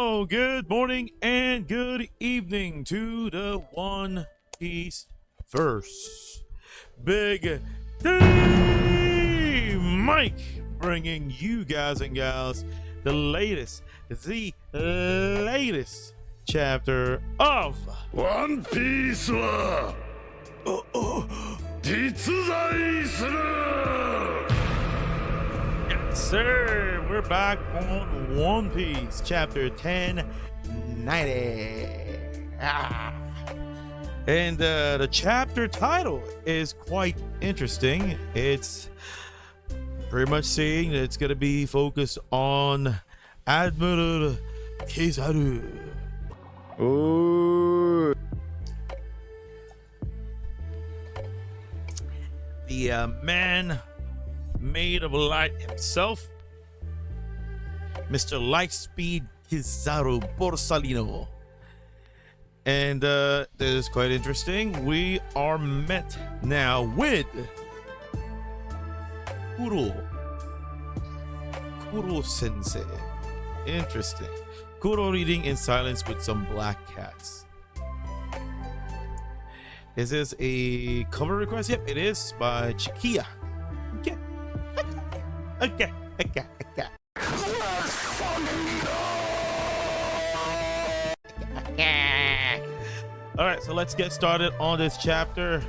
Hello, good morning and good evening to the One Piece verse. Big D Mike bringing you guys and gals the latest chapter of One Piece は実在する。 Yes, sir. We're back on One Piece, chapter 1090. And the chapter title is quite interesting. It's pretty much saying that it's going to be focused on Admiral Kizaru.おー。 The man made of light himself, Mr. Lightspeed Kizaru Borsalino. And this is quite interesting. We are met now with Kuro Sensei. Interesting. Kuro reading in silence with some black cats. Is this a cover request? Yep, it is by Chikia. Okay. All right, so let's get started on this chapter.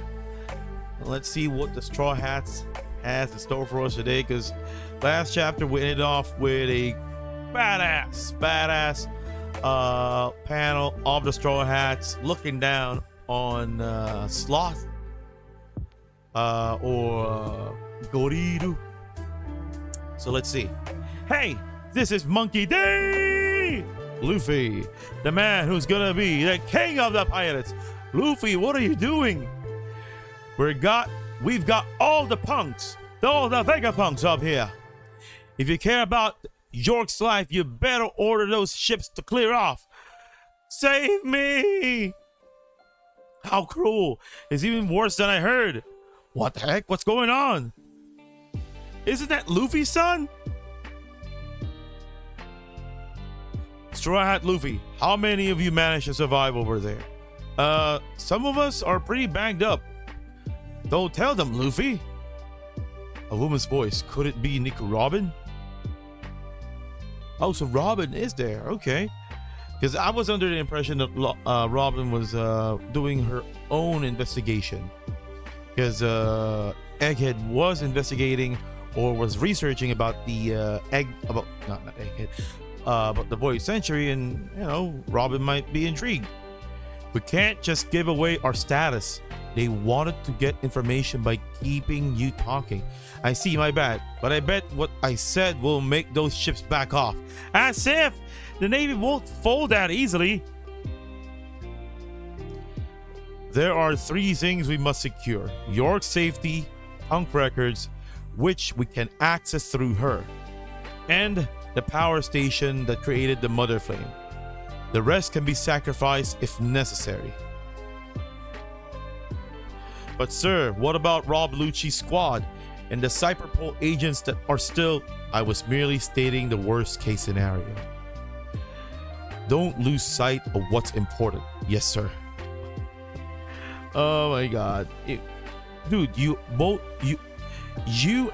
Let's see what the Straw Hats has in store for us today, because last chapter we ended off with a badass panel of the Straw Hats looking down on Sloth or Goriru. So let's see. Hey, this is Monkey D! Luffy, the man who's gonna be the king of the pirates. Luffy, what are you doing? We've got all the punks, all the Vegapunks up here. If you care about York's life, you better order those ships to clear off. Save me! How cruel. It's even worse than I heard. What the heck? What's going on? Isn't that Luffy's son? Straw Hat Luffy, how many of you managed to survive over there? Some of us are pretty banged up. Don't tell them, Luffy. A woman's voice. Could it be Nick Robin? Oh, so Robin is there. Okay. Because I was under the impression that Robin was doing her own investigation. Because Egghead was investigating or was researching about the about the Void Century, and you know, Robin might be intrigued. We can't just give away our status. They wanted to get information by keeping you talking. I see, my bad, but I bet what I said will make those ships back off. As if the Navy won't fold that easily. There are 3 things we must secure: York's safety, punk records, which we can access through her, and the power station that created the Mother Flame. The rest can be sacrificed if necessary. But sir, what about Rob Lucci's squad and the Cyberpol agents that are still... I was merely stating the worst case scenario. Don't lose sight of what's important. Yes, sir. Oh my god. Dude, you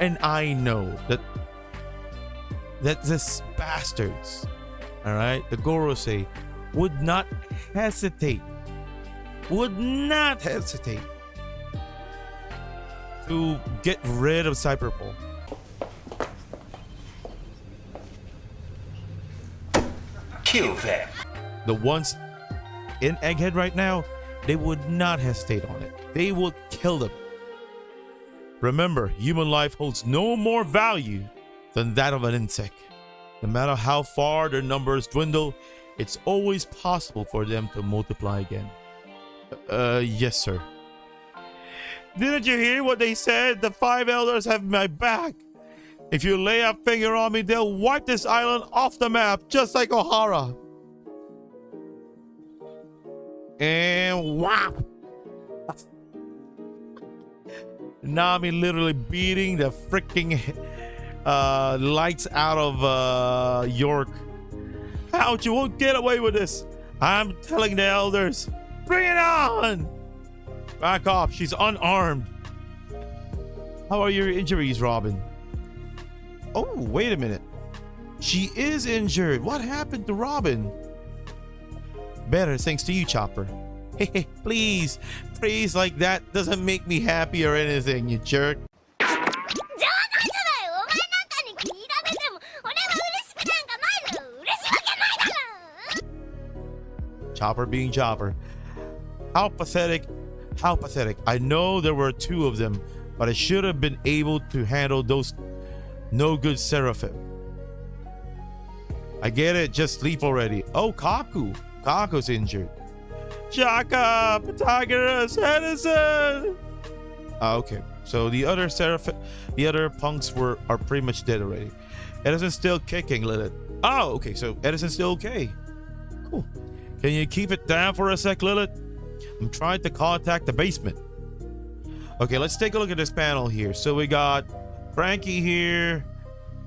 and I know that this bastards, all right, the Gorosei, would not hesitate to get rid of Cyberpol. Kill them. The ones in Egghead right now, they would not hesitate on it. They will kill them. Remember, human life holds no more value than that of an insect. No matter how far their numbers dwindle, it's always possible for them to multiply again. Yes, sir. Didn't you hear what they said? The 5 elders have my back. If you lay a finger on me, they'll wipe this island off the map, just like O'Hara. And wow. Nami literally beating the freaking lights out of York Ouch, you won't get away with this. I'm telling the elders. Bring it on! Back off, she's unarmed. How are your injuries, Robin? Oh, wait a minute. She is injured. What happened to Robin? Better thanks to you, Chopper. Hey, please. Praise like that doesn't make me happy or anything, you jerk. Chopper being Chopper. How pathetic. How pathetic. I know there were two of them, but I should have been able to handle those no good seraphim. I get it, just sleep already. Oh, Kaku. Kaku's injured. Shaka, Pythagoras, Edison. Okay, so the other seraphim, the other punks are pretty much dead already. Edison's still kicking, Lilith. Oh, okay, so Edison's still okay. Cool. Can you keep it down for a sec, Lilith? I'm trying to contact the basement. Okay, let's take a look at this panel here. So we got Frankie here.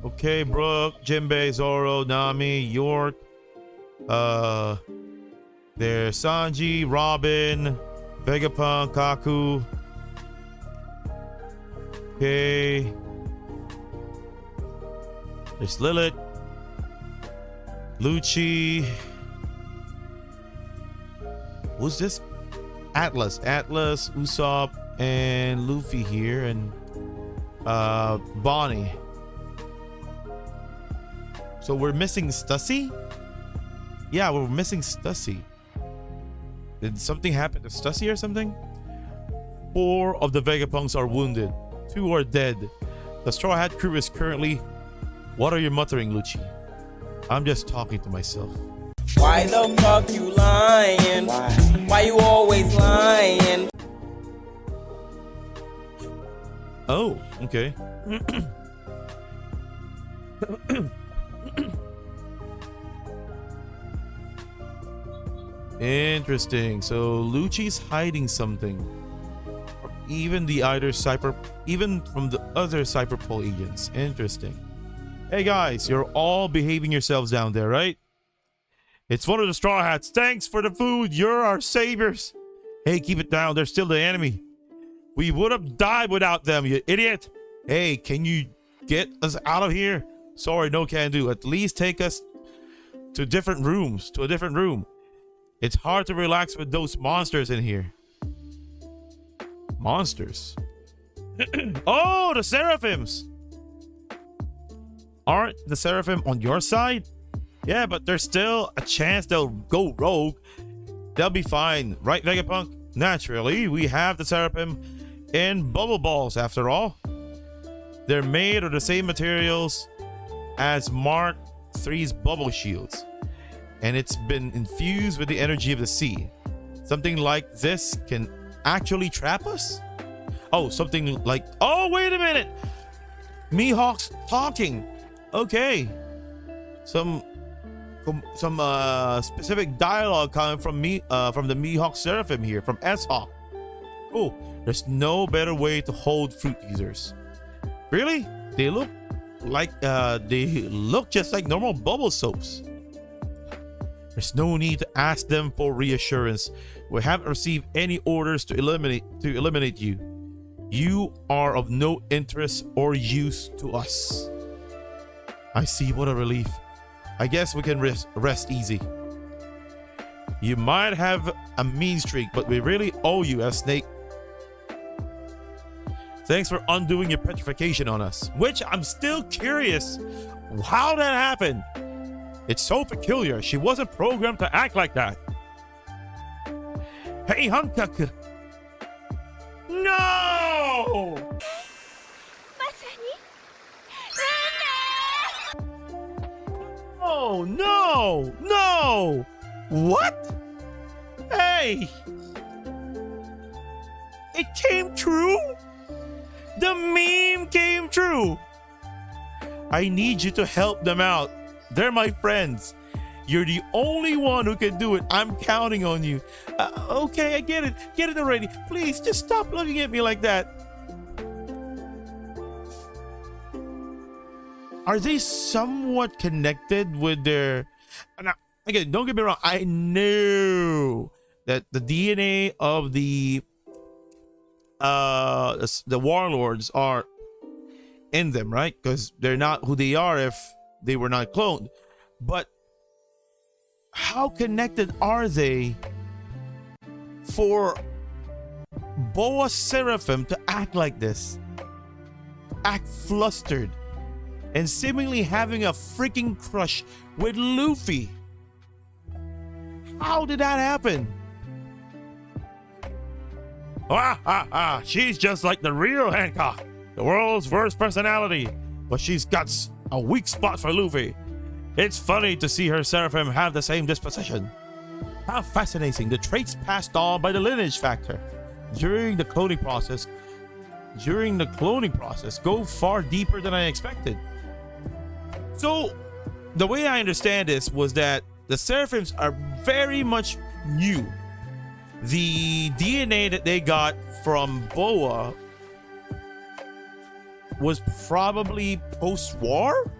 Okay, Brooke, Jinbei, Zoro, Nami, York. There's Sanji, Robin, Vegapunk, Kaku. Okay. There's Lilith, Lucci. Who's this? Atlas, Usopp, and Luffy here, and Bonnie. So we're missing Stussy? Yeah, we're missing Stussy. Did something happen to Stussy or something? 4 of the Vegapunks are wounded. 2 are dead. The Straw Hat crew is currently... What are you muttering, Lucci? I'm just talking to myself. Why the fuck you lying? Why you always lying? Oh, okay. Interesting. So Lucci's hiding something. Even from the other Cyberpol agents. Interesting. Hey guys, you're all behaving yourselves down there, right? It's one of the Straw Hats. Thanks for the food. You're our saviors. Hey, keep it down. They're still the enemy. We would have died without them, you idiot. Hey, can you get us out of here? Sorry, no can do. At least take us to different rooms, to a different room. It's hard to relax with those monsters in here. Monsters? Oh, the Seraphims. Aren't the Seraphim on your side? Yeah, but there's still a chance they'll go rogue. They'll be fine, right, Vegapunk? Naturally, we have the Seraphim in bubble balls after all. They're made of the same materials as Mark III's bubble shields, and it's been infused with the energy of the sea. Something like this can actually trap us? Oh, something like... Oh, wait a minute! Mihawk's talking. Okay. Some specific dialogue coming from the Mihawk Seraphim here, from S-Hawk. Cool. There's no better way to hold fruit teasers. Really? They look just like normal bubble soaps. There's no need to ask them for reassurance. We haven't received any orders to eliminate you. You are of no interest or use to us. I see. What a relief. I guess we can rest easy. You might have a mean streak, but we really owe you a snake. Thanks for undoing your petrification on us, which I'm still curious how that happened. It's so peculiar. She wasn't programmed to act like that. Hey, Hankaku. No! Oh, no! No! What? Hey! It came true? The meme came true! I need you to help them out. They're my friends. You're the only one who can do it. I'm counting on you. Okay, I get it. Get it already. Please, just stop looking at me like that. Are they somewhat connected with their Now, again, don't get me wrong. I knew that the DNA of the warlords are in them, right? Because they're not who they are if they were not cloned. But how connected are they for Boa Seraphim to act like this? Act flustered and seemingly having a freaking crush with Luffy. How did that happen? She's just like the real Hancock, the world's worst personality, but she's got a weak spot for Luffy. It's funny to see her Seraphim have the same disposition. How fascinating, the traits passed on by the lineage factor during the cloning process go far deeper than I expected. So the way I understand this was that the Seraphims are very much new. The DNA that they got from Boa was probably post-war?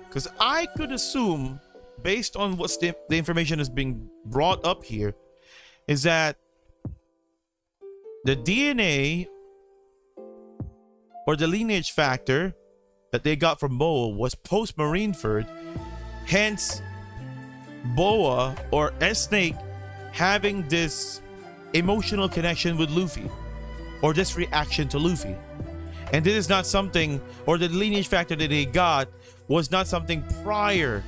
Because I could assume, based on what's the information that's being brought up here, is that the DNA or the lineage factor that they got from Boa was post-Marineford, hence Boa or S-Snake having this emotional connection with Luffy, or this reaction to Luffy. And this is not something, or the lineage factor that they got was not something prior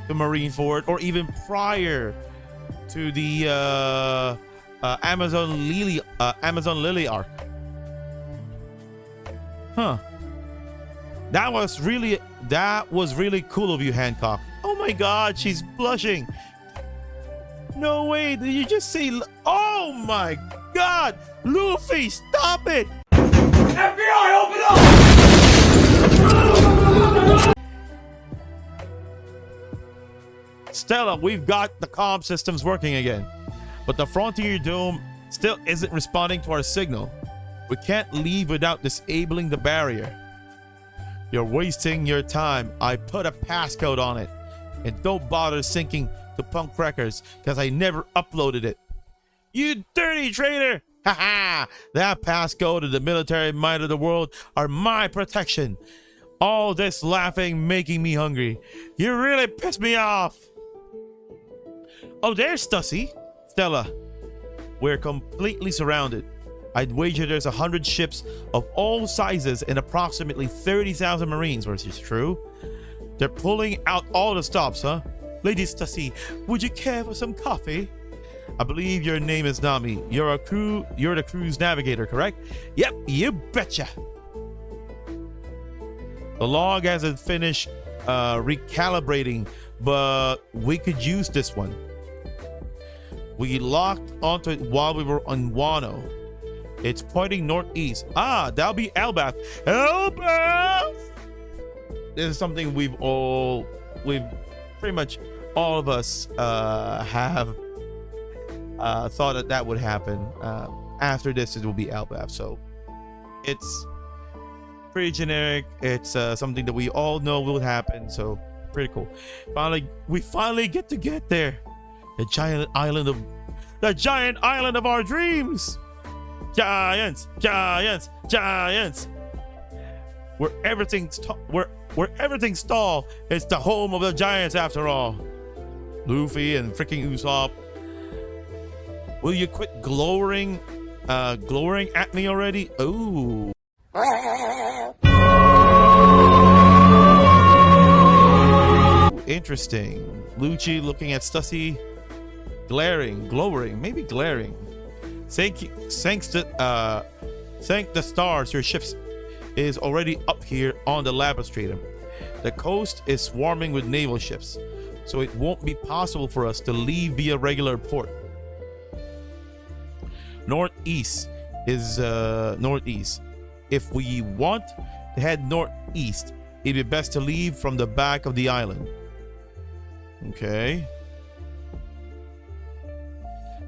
to Marineford or even prior to the Amazon Lily arc. Huh. That was really cool of you, Hancock. Oh my God, she's blushing. No way, did you just see? Oh my God, Luffy, stop it! FBI, open up! Stella, we've got the comm systems working again, but the Frontier Dome still isn't responding to our signal. We can't leave without disabling the barrier. You're wasting your time. I put a passcode on it. And don't bother syncing to Punk Records, because I never uploaded it. You dirty traitor! Haha! That passcode and the military might of the world are my protection. All this laughing making me hungry. You really pissed me off. Oh, there's Stussy. Stella, we're completely surrounded. I'd wager there's 100 ships of all sizes and approximately 30,000 Marines, which is true. They're pulling out all the stops, huh? Lady Stussy, would you care for some coffee? I believe your name is Nami. You're the crew's navigator, correct? Yep, you betcha. The log hasn't finished recalibrating, but we could use this one. We locked onto it while we were on Wano. It's pointing northeast. Ah, that'll be Elbath. Elbath! This is something we've pretty much all of us have thought that would happen. After this, it will be Elbath. So it's pretty generic. It's something that we all know will happen. So pretty cool. We finally get there. The giant island of our dreams. Giants. Where everything's tall, it's the home of the giants after all. Luffy and freaking Usopp, will you quit glowering at me already? Ooh. Interesting. Lucci looking at Stussy, glowering, maybe glaring. Thank the stars. Your ship is already up here on the Labostratum. The coast is swarming with naval ships, so it won't be possible for us to leave via regular port. Northeast is northeast. If we want to head northeast, it'd be best to leave from the back of the island. Okay.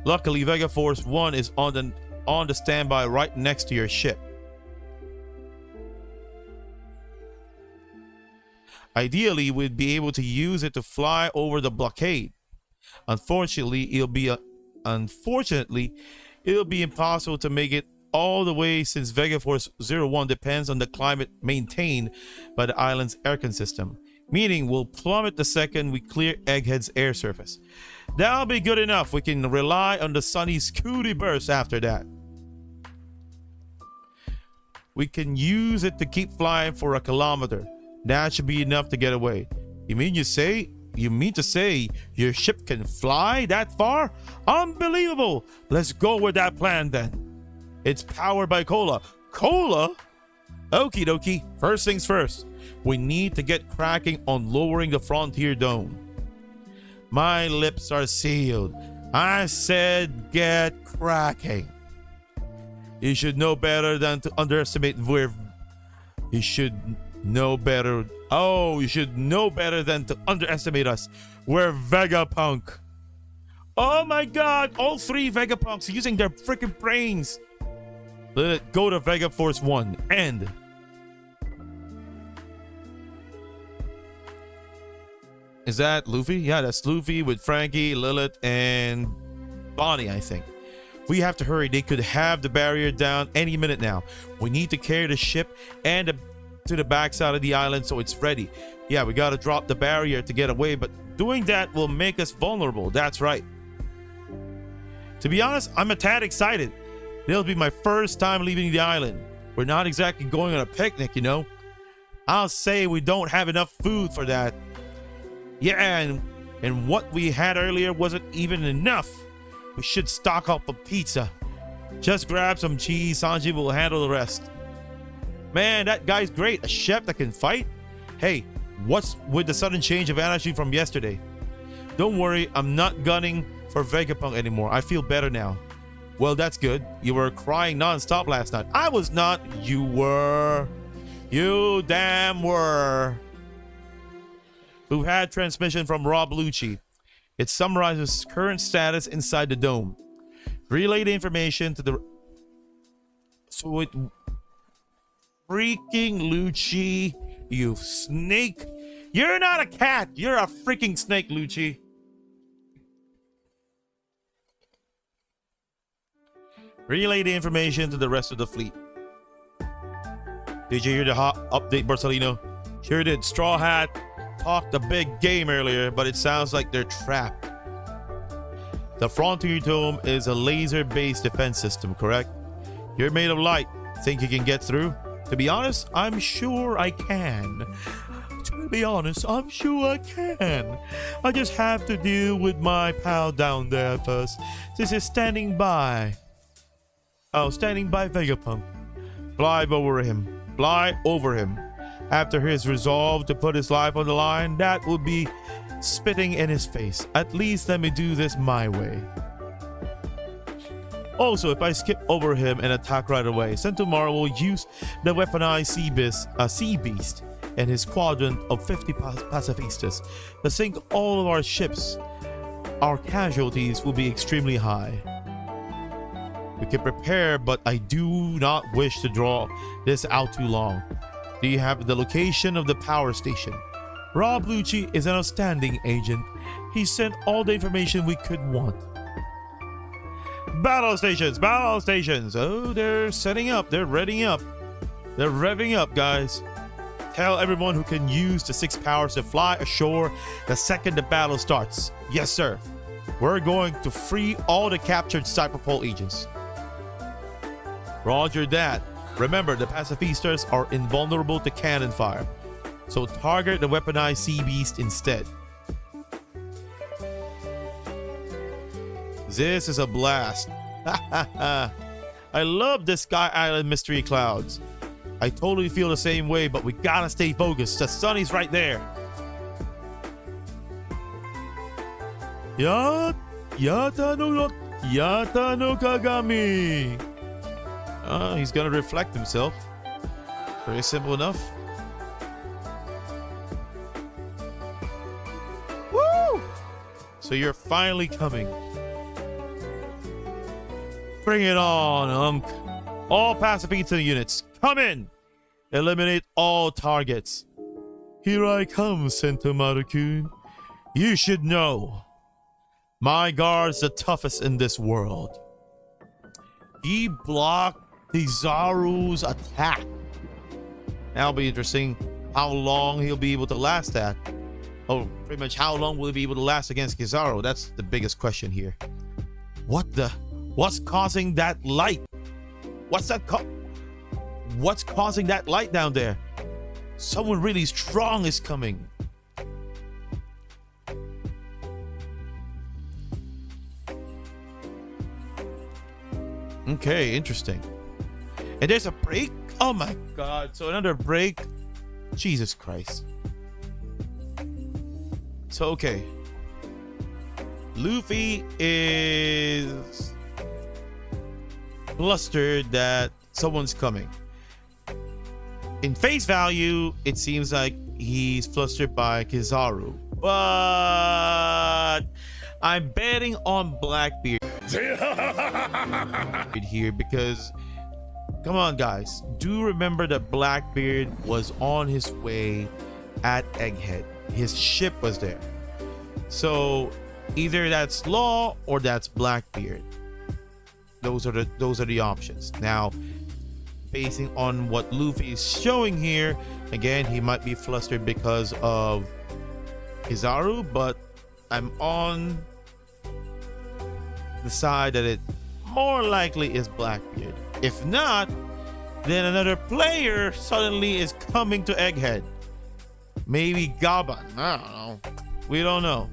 Luckily, Vega Force 1 is on the standby right next to your ship. Ideally, we'd be able to use it to fly over the blockade. Unfortunately, it'll be impossible to make it all the way since Vega Force 01 depends on the climate maintained by the island's aircon system, meaning we'll plummet the second we clear Egghead's air surface. That'll be good enough. We can rely on the Sunny's cootie burst after that. We can use it to keep flying for a kilometer. That should be enough to get away. You mean to say your ship can fly that far? Unbelievable! Let's go with that plan then. It's powered by Cola. Cola? Okie dokie. First things first. We need to get cracking on lowering the Frontier Dome. My lips are sealed. I said get cracking. You should know better than to underestimate where... You should know better... Oh, you should know better than to underestimate us. We're Vegapunk. Oh my god, all three Vegapunks using their freaking brains. Let it go to Vega Force 1. End. Is that Luffy? Yeah, that's Luffy with Frankie, Lilith, and Bonnie, I think. We have to hurry. They could have the barrier down any minute now. We need to carry the ship and to the backside of the island so it's ready. Yeah, we gotta drop the barrier to get away, but doing that will make us vulnerable. That's right. To be honest, I'm a tad excited. It'll be my first time leaving the island. We're not exactly going on a picnic, you know. I'll say we don't have enough food for that. Yeah, and what we had earlier wasn't even enough. We should stock up on pizza. Just grab some cheese. Sanji will handle the rest. Man, that guy's great. A chef that can fight? Hey, what's with the sudden change of energy from yesterday? Don't worry, I'm not gunning for Vegapunk anymore. I feel better now. Well, that's good. You were crying non-stop last night. I was not. You were. You damn were. We've had transmission from Rob Lucci. It summarizes current status inside the dome. Relay the information to the... So it... Freaking Lucci, you snake. You're not a cat. You're a freaking snake, Lucci. Relay the information to the rest of the fleet. Did you hear the hot update, Barcelino? Sure did. Straw Hat talked a big game earlier, but it sounds like they're trapped. The Frontier Dome is a laser-based defense system, correct? You're made of light. Think you can get through? To be honest, I'm sure I can. To be honest, I'm sure I can. I just have to deal with my pal down there first. This is standing by. Oh, standing by Vegapunk. Fly over him. Fly over him. After his resolve to put his life on the line, that would be spitting in his face. At least let me do this my way. Also, if I skip over him and attack right away, Sentomaru will use the weaponized sea beast and his squadron of 50 pacifistas to sink all of our ships. Our casualties will be extremely high. We can prepare, but I do not wish to draw this out too long. Do you have the location of the power station? Rob Lucci is an outstanding agent. He sent all the information we could want. Battle stations! Battle stations! Oh, they're setting up. They're readying up. They're revving up, guys. Tell everyone who can use the 6 powers to fly ashore the second the battle starts. Yes, sir. We're going to free all the captured Cyberpol agents. Roger that. Remember, the pacifistas are invulnerable to cannon fire, so target the weaponized sea beast instead. This is a blast. I love the Sky Island mystery clouds. I totally feel the same way, but we gotta stay focused. The sun is right there. Yata no Kagami. He's gonna reflect himself. Very simple enough. Woo! So you're finally coming. Bring it on, Unk. All pacifista units, come in. Eliminate all targets. Here I come, Sentomaru-kun. You should know, my guard's the toughest in this world. He blocked Kizaru's attack. That'll be interesting how long he'll be able to last that. Oh, pretty much how long will he be able to last against Kizaru? That's the biggest question here. What's causing that light? What's causing that light down there? Someone really strong is coming. Okay, interesting. And there's a break? Oh my god. So another break? Jesus Christ. So, okay. Luffy is flustered that someone's coming. In face value, it seems like he's flustered by Kizaru. But I'm betting on Blackbeard here because, come on guys, do remember that Blackbeard was on his way at Egghead. His ship was there. So either that's Law or that's Blackbeard. Those are the options. Now, basing on what Luffy is showing here, again, he might be flustered because of Kizaru, but I'm on the side that it more likely is Blackbeard. If not, then another player suddenly is coming to Egghead. Maybe Gaban. I don't know. We don't know.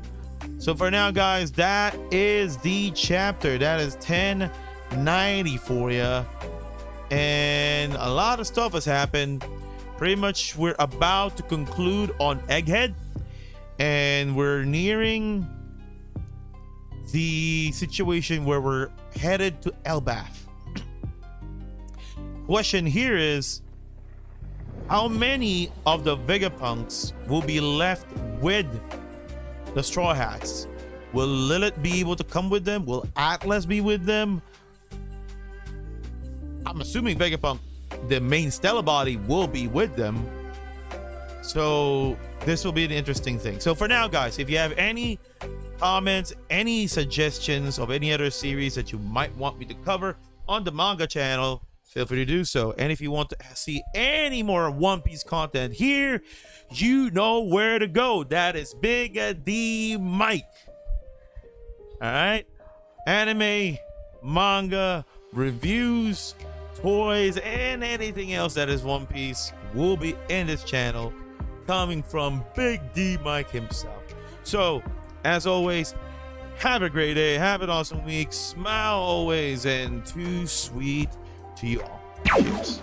So for now, guys, that is the chapter. That is 1090 for you. And a lot of stuff has happened. Pretty much we're about to conclude on Egghead. And we're nearing the situation where we're headed to Elbaf. Question here is, how many of the Vegapunks will be left with the Straw Hats? Will Lilith be able to come with them? Will Atlas be with them? I'm assuming Vegapunk, the main Stella body, will be with them. So this will be an interesting thing. So for now, guys, if you have any comments, any suggestions of any other series that you might want me to cover on the manga channel, feel free to do so. And if you want to see any more One Piece content here, you know where to go. That is Big D Mike. All right, anime, manga, reviews, toys, and anything else that is One Piece will be in this channel, coming from Big D Mike himself. So as always, have a great day, have an awesome week, smile always, and too sweet to you all. Cheers.